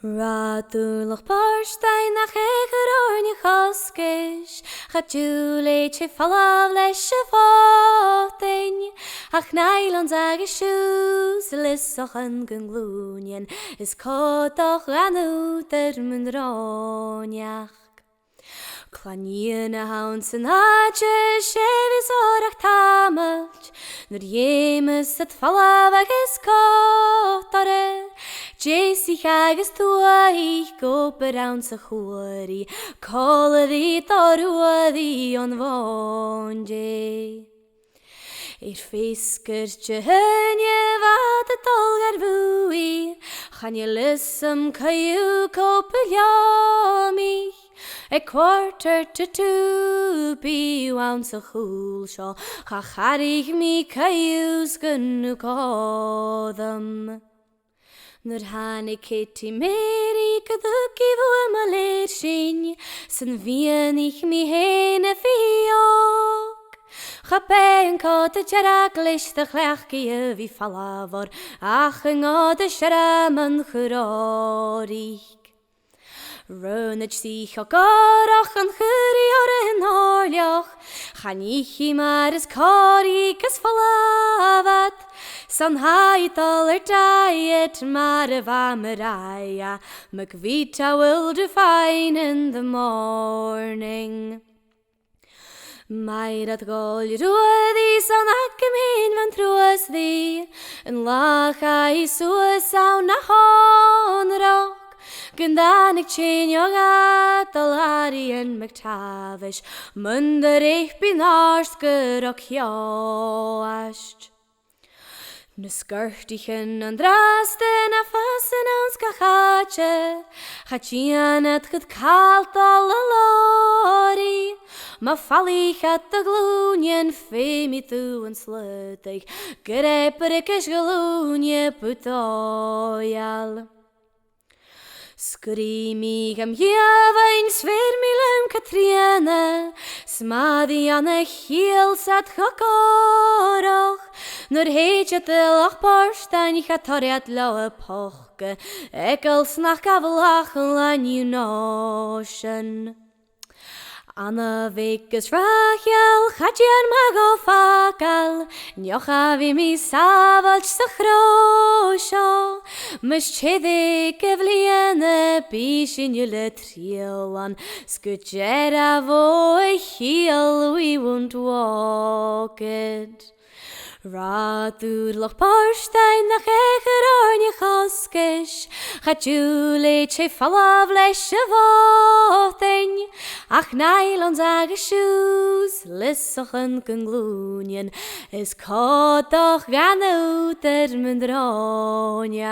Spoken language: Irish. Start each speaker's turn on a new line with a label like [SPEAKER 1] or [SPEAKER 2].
[SPEAKER 1] Radúlach barstein nach égur orne choscis, Chadúlé che fallaf leis se fátein, ach nailons agus siús lisach an gunglúnien, is códach anúter mun ráneach. Claníon a hawn sy'n hadje sefys orach tamalt, Nur dhémas at fallaf agus cótare, Jésich agus tuaich goper awn sa chwari, Coladi dorwadi on vonje. Feisgur tje hynje wat het dolgar fwy, Chan je lysym cael copel jamich, quarter to two be wound sa chŵl sio, Chacharig mi caews gynnu kodam. Nur hanne Kitty Mary gyddwgi fwy ma leir sin, Sy'n fian ich mi hene fiog. Chapen cod y jarag leis dy chlechgi y fi falafor, Ach yng ngod y siaram yn chwrorig. Rönach sich o gorach an chwri o'r yn horlioch, Chan ich I mar ys corig ys falafat, San haidol diet mar y fam yr aia, Mcvita will define in the morning. Mae'r adgol rwyddi son ac ym hyn fan trwys ddi, Yn lach a'i sŵs awn a hon roch, Gyndanig tînio gadal ari yn McTavish, Mynder eich bin arsgyr o cioast. Nysgyrtichen an drasten a fasen ans gachatje, Chachian et gyd calt al y lori, Ma fallich at y glwnien fe mi tu yn slydig, Gyreper ag ys glwnie bwtoial. Sgrimig am hiafain sfer mi lym Catriana, Smadi an y chiel sat chogoroch, Nur heidjat y loch borstein ich a toriad lau y pochge, Egels nach gaflach yn lan you notion. Anna vegas Rachel, Chadjan mag o fakal, Nioch a fi mi safalt sa chrosio, Mys cheddig gyflian y bisin yw le triolan, Sgwjera fo y chiel we won't walk it. Radúlach barstein nach égur orne choscis, Chadúlé che fallaf leis se fátein, Ach nailons agus siús lisach an gunglúnien, Is códach gan úter mun ráneach.